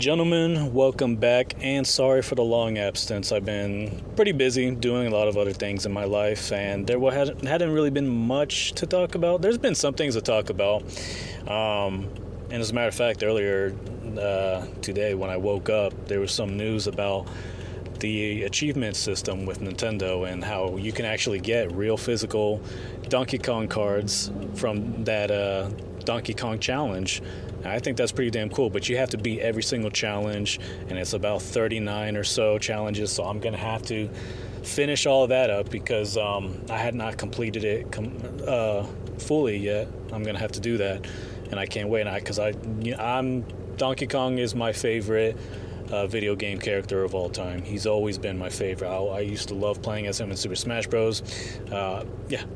Gentlemen, welcome back, and sorry for the long absence. I've been pretty busy doing a lot of other things in my life, and there hadn't really been much to talk about. There's been some things to talk about, and as a matter of fact, earlier today when I woke up, there was some news about the achievement system with Nintendo and how you can actually get real physical Donkey Kong cards from that Donkey Kong challenge. I think that's pretty damn cool, but you have to beat every single challenge, and it's about 39 or so challenges, so I'm going to have to finish all of that up because I had not completed it fully yet. I'm going to have to do that, and I can't wait because Donkey Kong is my favorite video game character of all time. He's always been my favorite. I used to love playing as him in Super Smash Bros.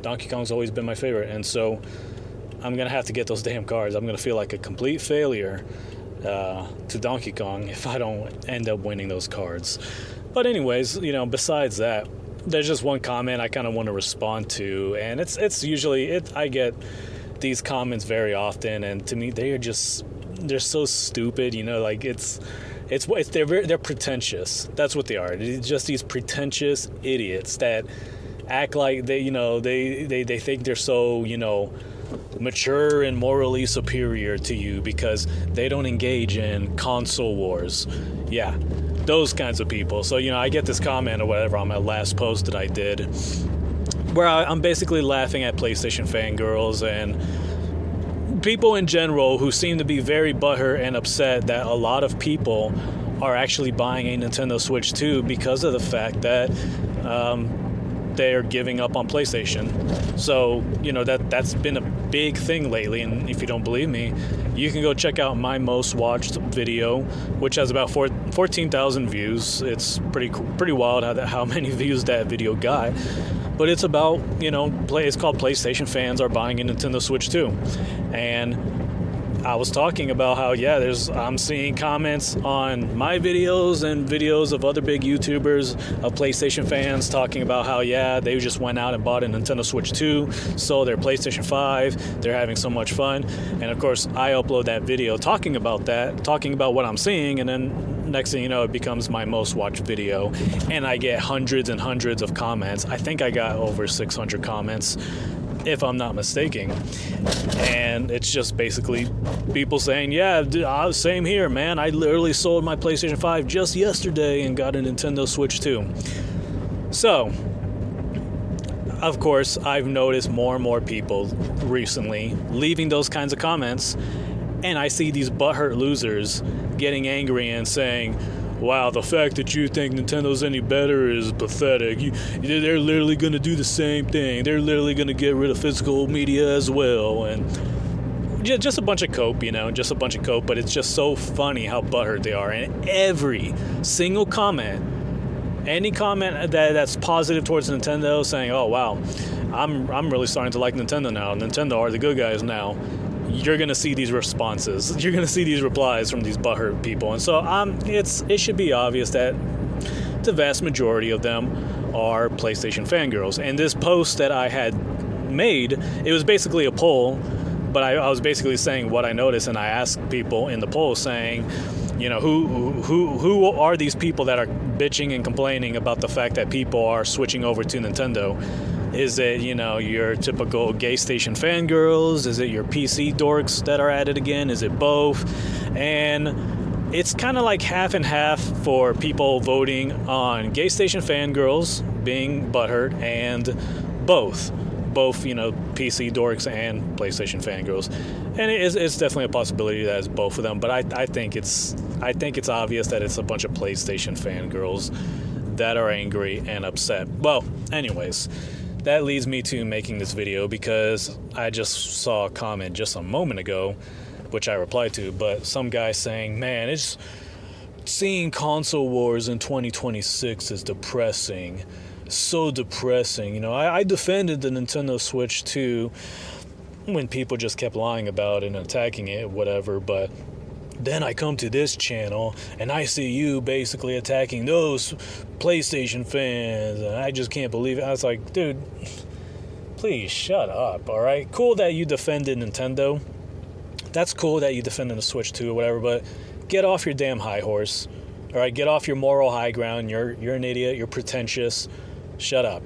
Donkey Kong's always been my favorite, and so I'm going to have to get those damn cards. I'm going to feel like a complete failure to Donkey Kong if I don't end up winning those cards. But anyways, besides that, there's just one comment I kind of want to respond to, and it's usually I get these comments very often, and to me they're so stupid, they're pretentious. That's what they are. It's just these pretentious idiots that act like they think they're so, mature and morally superior to you because they don't engage in console wars. Yeah, those kinds of people. So, I get this comment or whatever on my last post that I did where I'm basically laughing at PlayStation fangirls and people in general who seem to be very butthurt and upset that a lot of people are actually buying a Nintendo Switch 2 because of the fact that they're giving up on PlayStation. So, that's been a big thing lately, and if you don't believe me, you can go check out my most watched video, which has about 14,000 views. It's pretty wild how many views that video got. But it's about, it's called PlayStation Fans Are Buying a Nintendo Switch 2. And I was talking about how, I'm seeing comments on my videos and videos of other big YouTubers of PlayStation fans talking about how, they just went out and bought a Nintendo Switch 2, sold their PlayStation 5, they're having so much fun. And of course, I upload that video talking about what I'm seeing, and then next thing you know, it becomes my most watched video, and I get hundreds and hundreds of comments. I think I got over 600 comments, if I'm not mistaken. And it's just basically people saying, same here, man. I literally sold my PlayStation 5 just yesterday and got a Nintendo Switch 2. So, of course, I've noticed more and more people recently leaving those kinds of comments, and I see these butthurt losers getting angry and saying, wow, the fact that you think Nintendo's any better is pathetic. They're literally going to do the same thing. They're literally going to get rid of physical media as well. And just a bunch of cope, but it's just so funny how butthurt they are. And every single comment, any comment that's positive towards Nintendo, saying, oh, wow, I'm really starting to like Nintendo now. Nintendo are the good guys now. You're going to see these responses. You're going to see these replies from these butthurt people. And so it should be obvious that the vast majority of them are PlayStation fangirls. And this post that I had made, it was basically a poll, but I was basically saying what I noticed, and I asked people in the poll saying, who are these people that are bitching and complaining about the fact that people are switching over to Nintendo? Is it, your typical gay station fangirls? Is it your PC dorks that are at it again? Is it both? And it's kind of like half and half for people voting on gay station fangirls being butthurt and both, PC dorks and PlayStation fangirls. And it's definitely a possibility that it's both of them. But I think it's obvious that it's a bunch of PlayStation fangirls that are angry and upset. Well, anyways, that leads me to making this video because I just saw a comment just a moment ago, which I replied to, but some guy saying, man, it's seeing console wars in 2026 is depressing. So depressing. I defended the Nintendo Switch 2 when people just kept lying about it and attacking it, whatever, but then I come to this channel and I see you basically attacking those PlayStation fans, and I just can't believe it. I was like, dude, please shut up, all right? Cool that you defended Nintendo. That's cool that you defended the Switch 2 or whatever, but get off your damn high horse. All right, get off your moral high ground. You're an idiot. You're pretentious. Shut up.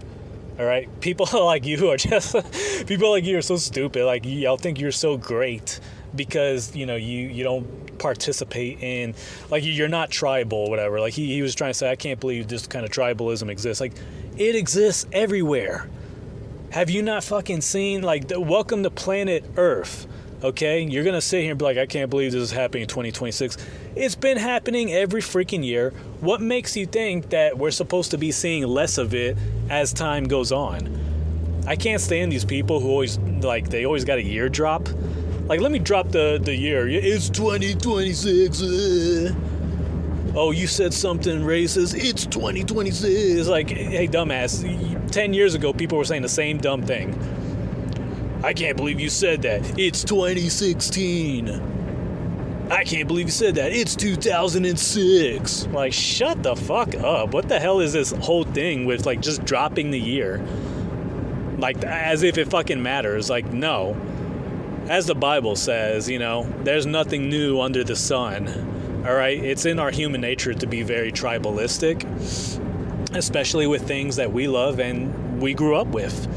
All right, people like you are so stupid. Like, y'all think you're so great because you don't participate in, like, you're not tribal or whatever. Like he was trying to say, I can't believe this kind of tribalism exists. Like, it exists everywhere. Have you not fucking seen, like, welcome to planet Earth? Okay, you're gonna sit here and be like, I can't believe this is happening in 2026. It's been happening every freaking year. What makes you think that we're supposed to be seeing less of it as time goes on? I can't stand these people who always, like, they always got a year drop. Like, let me drop the year. It's 2026. Oh, you said something racist. It's 2026. It's like, hey, dumbass. 10 years ago, people were saying the same dumb thing. I can't believe you said that. It's 2016. I can't believe you said that. It's 2006. Like, shut the fuck up. What the hell is this whole thing with, like, just dropping the year? Like, as if it fucking matters. Like, no. As the Bible says, there's nothing new under the sun. All right? It's in our human nature to be very tribalistic, especially with things that we love and we grew up with.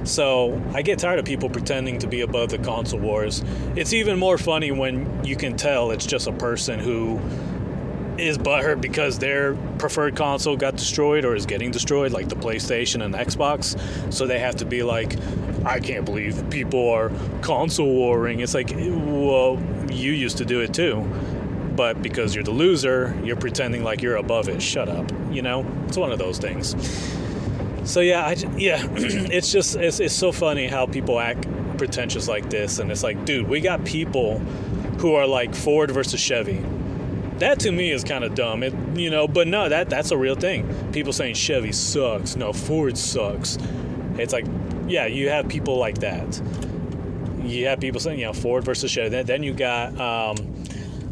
So I get tired of people pretending to be above the console wars. It's even more funny when you can tell it's just a person who is butthurt because their preferred console got destroyed or is getting destroyed, like the PlayStation and Xbox. So they have to be like, I can't believe people are console warring. It's like, well, you used to do it too. But because you're the loser, you're pretending like you're above it. Shut up. It's one of those things. So it's just, it's so funny how people act pretentious like this. And it's like, dude, we got people who are like Ford versus Chevy. That to me is kind of dumb, but no, that's a real thing. People saying Chevy sucks. No, Ford sucks. It's like, yeah, you have people like that. You have people saying, Ford versus Chevy. Then you got,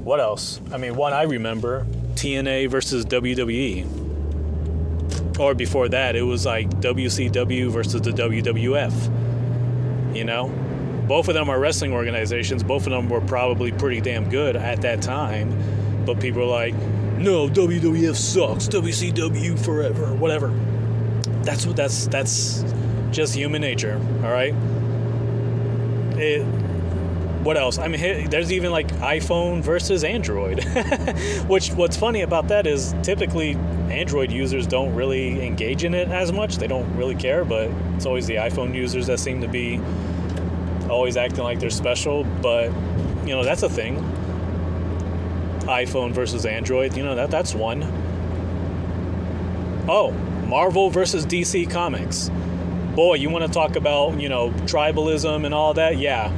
what else? I mean, one I remember, TNA versus WWE. Or before that, it was like WCW versus the WWF. Both of them are wrestling organizations. Both of them were probably pretty damn good at that time. But people are like, no, WWF sucks. WCW forever. Whatever. That's just human nature. All right. What else? I mean, there's even like iPhone versus Android. What's funny about that is typically Android users don't really engage in it as much. They don't really care, but it's always the iPhone users that seem to be always acting like they're special. But, that's a thing. iPhone versus Android, that's one. Oh, Marvel versus DC Comics. Boy, you want to talk about, tribalism and all that? Yeah.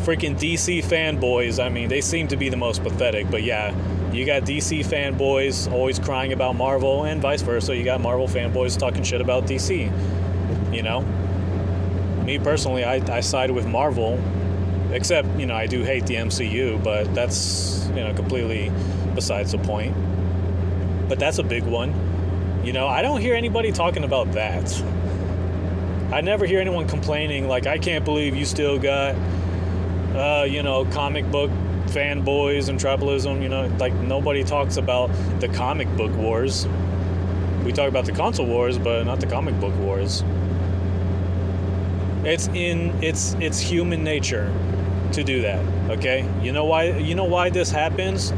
Freaking DC fanboys, I mean, they seem to be the most pathetic, but yeah, you got DC fanboys always crying about Marvel and vice versa. You got Marvel fanboys talking shit about DC, Me personally, I side with Marvel, except, I do hate the MCU, but that's, completely besides the point. But that's a big one. I don't hear anybody talking about that. I never hear anyone complaining, like, I can't believe you still got comic book fanboys and tribalism, like nobody talks about the comic book wars. We talk about the console wars, but not the comic book wars. It's human nature to do that, okay? You know why this happens?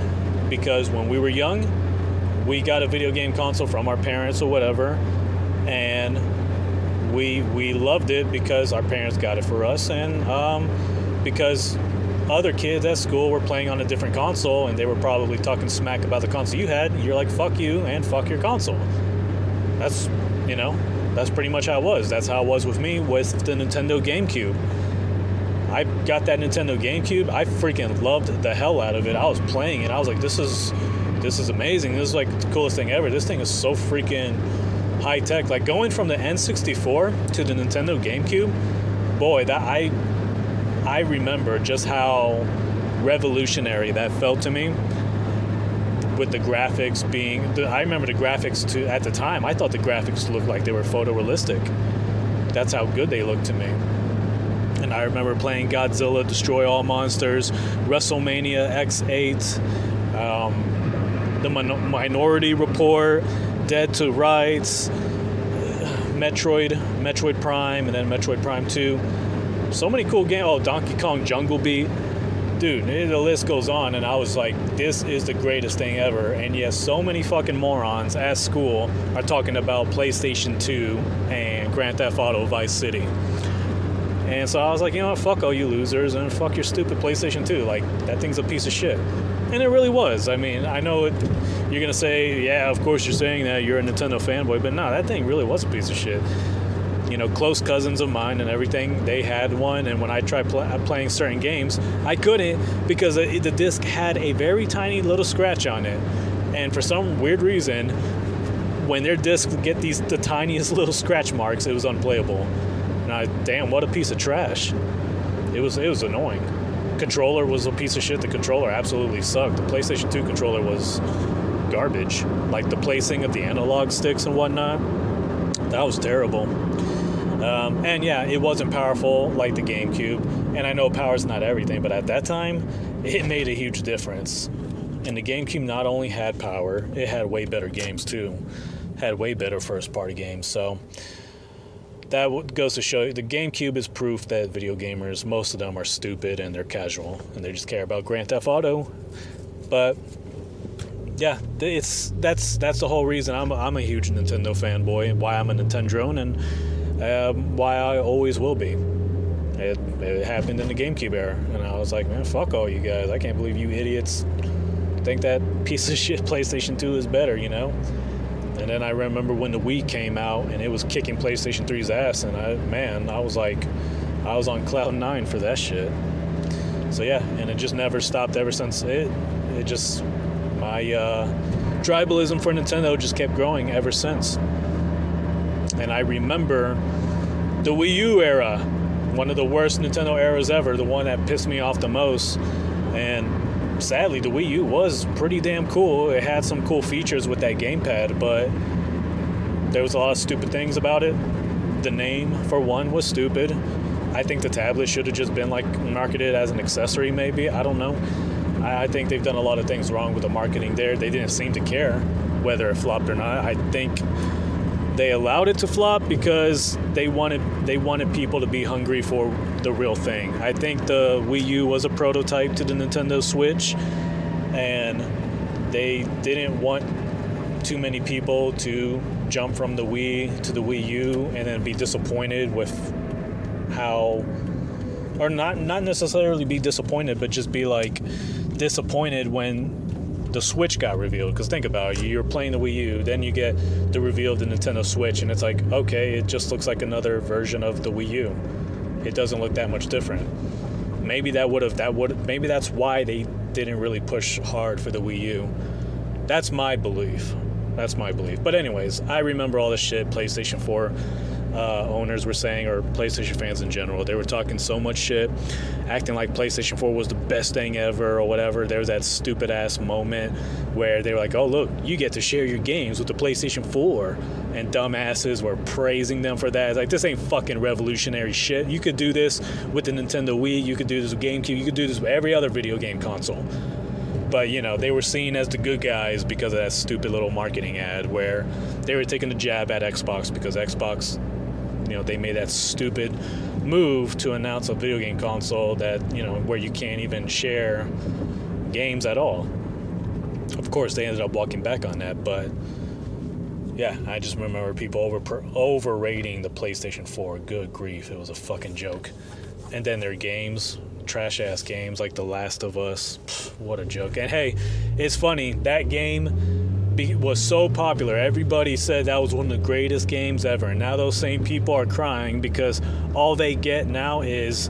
Because when we were young, we got a video game console from our parents or whatever, and we loved it because our parents got it for us, and because other kids at school were playing on a different console and they were probably talking smack about the console you had. You're like, fuck you and fuck your console. That's pretty much how it was. That's how it was with me with the Nintendo GameCube. I got that Nintendo GameCube. I freaking loved the hell out of it. I was playing it. I was like, this is amazing. This is like the coolest thing ever. This thing is so freaking high tech. Like going from the N64 to the Nintendo GameCube, boy, that I remember just how revolutionary that felt to me with the graphics being... I remember the graphics at the time, I thought the graphics looked like they were photorealistic. That's how good they looked to me. And I remember playing Godzilla, Destroy All Monsters, WrestleMania X8, The Minority Report, Dead to Rights, Metroid Prime, and then Metroid Prime 2. So many cool games. Oh, Donkey Kong Jungle Beat. Dude, the list goes on, and I was like, this is the greatest thing ever. And yes, so many fucking morons at school are talking about PlayStation 2 and Grand Theft Auto Vice City. And so I was like, you know what, fuck all you losers, and fuck your stupid PlayStation 2. Like, that thing's a piece of shit. And it really was. I mean, I know you're going to say, yeah, of course you're saying that, you're a Nintendo fanboy, but no, that thing really was a piece of shit. You know, close cousins of mine and everything, they had one, and when I tried playing certain games, I couldn't because the disc had a very tiny little scratch on it. And for some weird reason, when their discs get the tiniest little scratch marks, it was unplayable. And damn, what a piece of trash. It was annoying. Controller was a piece of shit. The controller absolutely sucked. The PlayStation 2 controller was garbage. Like the placing of the analog sticks and whatnot, that was terrible. And yeah, it wasn't powerful like the GameCube. And I know power's not everything, but at that time, it made a huge difference. And the GameCube not only had power, it had way better games too. Had way better first-party games. So that goes to show you, the GameCube is proof that video gamers, most of them are stupid and they're casual. And they just care about Grand Theft Auto. But yeah, that's the whole reason I'm a huge Nintendo fanboy, and why I'm a Nintendrone, and why I always will be. It happened in the GameCube era, and I was like, man, fuck all you guys. I can't believe you idiots think that piece of shit PlayStation 2 is better, you know? And then I remember when the Wii came out, and it was kicking PlayStation 3's ass, and I was like, I was on cloud 9 for that shit. So yeah, and it just never stopped ever since. My tribalism for Nintendo just kept growing ever since. And I remember the Wii U era, one of the worst Nintendo eras ever, the one that pissed me off the most. And sadly, the Wii U was pretty damn cool. It had some cool features with that gamepad, but there was a lot of stupid things about it. The name, for one, was stupid. I think the tablet should have just been like marketed as an accessory, maybe. I don't know. I think they've done a lot of things wrong with the marketing there. They didn't seem to care whether it flopped or not. I think they allowed it to flop because they wanted people to be hungry for the real thing. I think the Wii U was a prototype to the Nintendo Switch, and they didn't want too many people to jump from the Wii to the Wii U and then be disappointed with how, or not necessarily be disappointed, but just be like disappointed when the Switch got revealed. Because think about it, you're playing the Wii U, then you get the reveal of the Nintendo Switch, and it's like, okay, it just looks like another version of the Wii U. It doesn't look that much different. Maybe maybe that's why they didn't really push hard for the Wii U. That's my belief. But anyways, I remember all this shit PlayStation 4 owners were saying, or PlayStation fans in general. They were talking so much shit, acting like PlayStation 4 was the best thing ever or whatever. There was that stupid ass moment where they were like, oh look, you get to share your games with the PlayStation 4, and dumbasses were praising them for that. It's like, this ain't fucking revolutionary shit. You could do this with the Nintendo Wii, you could do this with GameCube, you could do this with every other video game console. But, you know, they were seen as the good guys because of that stupid little marketing ad where they were taking a jab at Xbox because Xbox, you know, they made that stupid move to announce a video game console that, you know, where you can't even share games at all. Of course, they ended up walking back on that, but yeah, I just remember people overrating the PlayStation 4. Good grief, it was a fucking joke. And then their games, trash-ass games like The Last of Us, what a joke. And hey, it's funny, that game was so popular, everybody said that was one of the greatest games ever, and now those same people are crying because all they get now is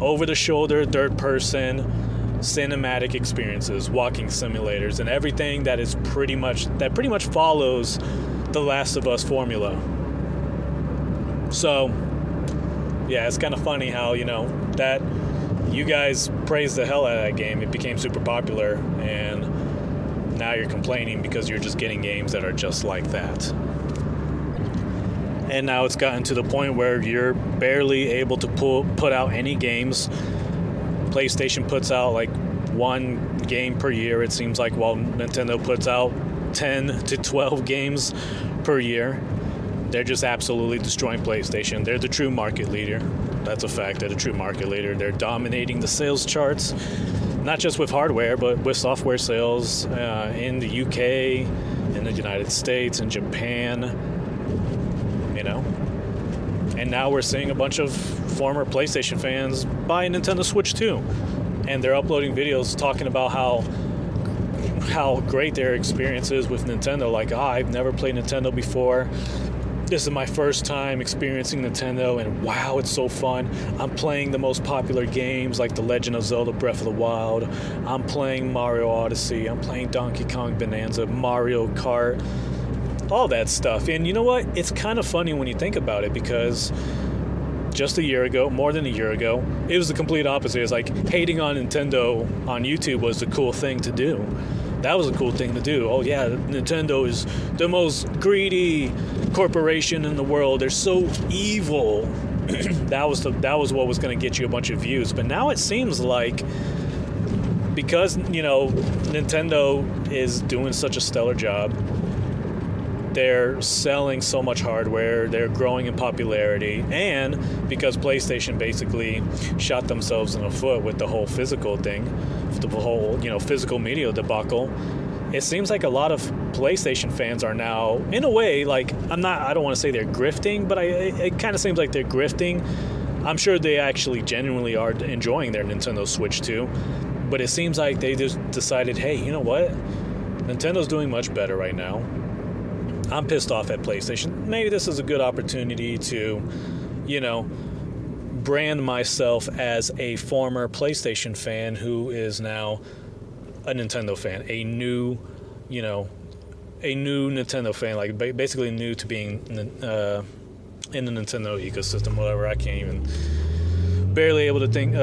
over-the-shoulder, third-person cinematic experiences, walking simulators, and everything that pretty much follows The Last of Us formula. So yeah, it's kind of funny how, you know, that you guys praised the hell out of that game. It became super popular, and now you're complaining because you're just getting games that are just like that. And now it's gotten to the point where you're barely able to put out any games. PlayStation puts out like one game per year, it seems like, while Nintendo puts out 10 to 12 games per year. They're just absolutely destroying PlayStation. They're the true market leader. That's a fact. They're the true market leader. They're dominating the sales charts, not just with hardware, but with software sales in the UK, in the United States, in Japan, you know. And now we're seeing a bunch of former PlayStation fans buy a Nintendo Switch 2. And they're uploading videos talking about how great their experience is with Nintendo. Like, I've never played Nintendo before. This is my first time experiencing Nintendo, and wow, it's so fun. I'm playing the most popular games like The Legend of Zelda Breath of the Wild. I'm playing Mario Odyssey. I'm playing Donkey Kong Bonanza, Mario Kart, all that stuff. And you know what? It's kind of funny when you think about it, because just a year ago, more than a year ago, it was the complete opposite. It's like hating on Nintendo on YouTube was the cool thing to do. That was a cool thing to do. Oh yeah, Nintendo is the most greedy corporation in the world. They're so evil. that was what was going to get you a bunch of views. But now it seems like, because, you know, Nintendo is doing such a stellar job, they're selling so much hardware, they're growing in popularity, and because PlayStation basically shot themselves in the foot with the whole physical thing, the whole, you know, physical media debacle, it seems like a lot of PlayStation fans are now, in a way, like, I don't want to say they're grifting, but it kind of seems like they're grifting. I'm sure they actually genuinely are enjoying their Nintendo Switch 2, but it seems like they just decided, hey, you know what? Nintendo's doing much better right now. I'm pissed off at PlayStation. Maybe this is a good opportunity to, you know, brand myself as a former PlayStation fan who is now a Nintendo fan, a new Nintendo fan, like basically new to being in the Nintendo ecosystem, whatever. I can't even barely able to think,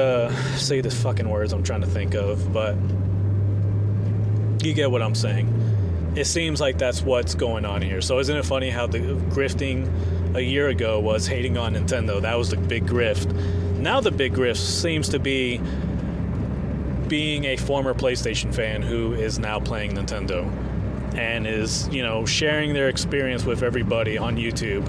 say the fucking words I'm trying to think of, but you get what I'm saying. It seems like that's what's going on here. So isn't it funny how the grifting a year ago was hating on Nintendo? That was the big grift. Now the big grift seems to be being a former PlayStation fan who is now playing Nintendo and is, you know, sharing their experience with everybody on YouTube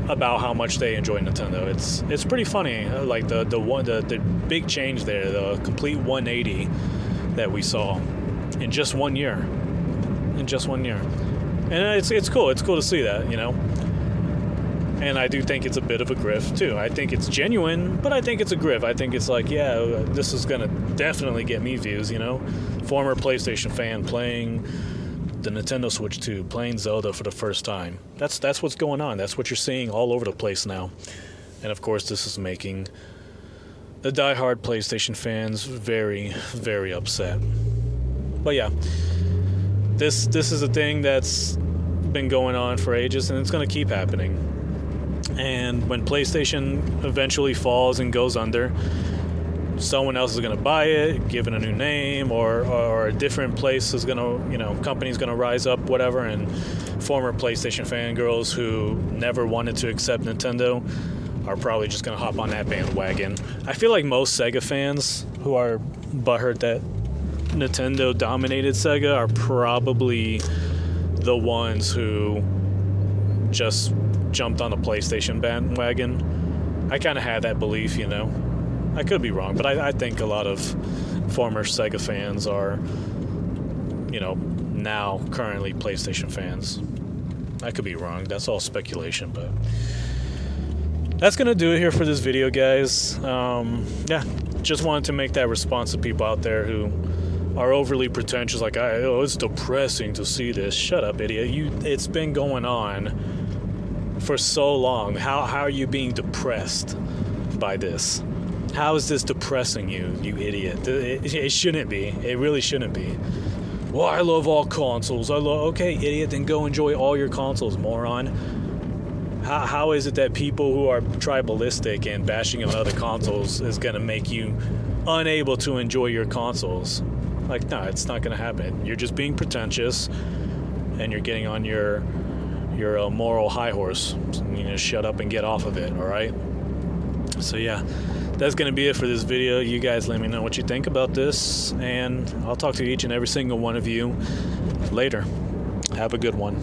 about how much they enjoy Nintendo. It's pretty funny, like the big change there, the complete 180 that we saw in just 1 year. And it's cool. It's cool to see that, you know. And I do think it's a bit of a grift, too. I think it's genuine, but I think it's a grift. I think it's like, yeah, this is going to definitely get me views, you know. Former PlayStation fan playing the Nintendo Switch 2, playing Zelda for the first time. That's what's going on. That's what you're seeing all over the place now. And, of course, this is making the diehard PlayStation fans very, very upset. But yeah, this is a thing that's been going on for ages, and it's going to keep happening. And when PlayStation eventually falls and goes under, someone else is going to buy it, give it a new name, or a different place is going to, you know, company's going to rise up, whatever, and former PlayStation fangirls who never wanted to accept Nintendo are probably just going to hop on that bandwagon. I feel like most Sega fans who are butthurt that Nintendo dominated Sega are probably the ones who just jumped on the PlayStation bandwagon. I kind of had that belief, you know. I could be wrong, but I think a lot of former Sega fans are, you know, now currently PlayStation fans. I could be wrong. That's all speculation, but that's going to do it here for this video, guys. Yeah, just wanted to make that response to people out there who are overly pretentious, like, it's depressing to see this. Shut up, idiot. It's been going on for so long. How are you being depressed by this? How is this depressing you, you idiot? It shouldn't be. It really shouldn't be. Well, I love all consoles. Okay, idiot, then go enjoy all your consoles, moron. How is it that people who are tribalistic and bashing on other consoles is going to make you unable to enjoy your consoles? Like, no, it's not going to happen. You're just being pretentious, and you're getting on your moral high horse. You know, shut up and get off of it, all right? So, yeah, that's going to be it for this video. You guys let me know what you think about this, and I'll talk to each and every single one of you later. Have a good one.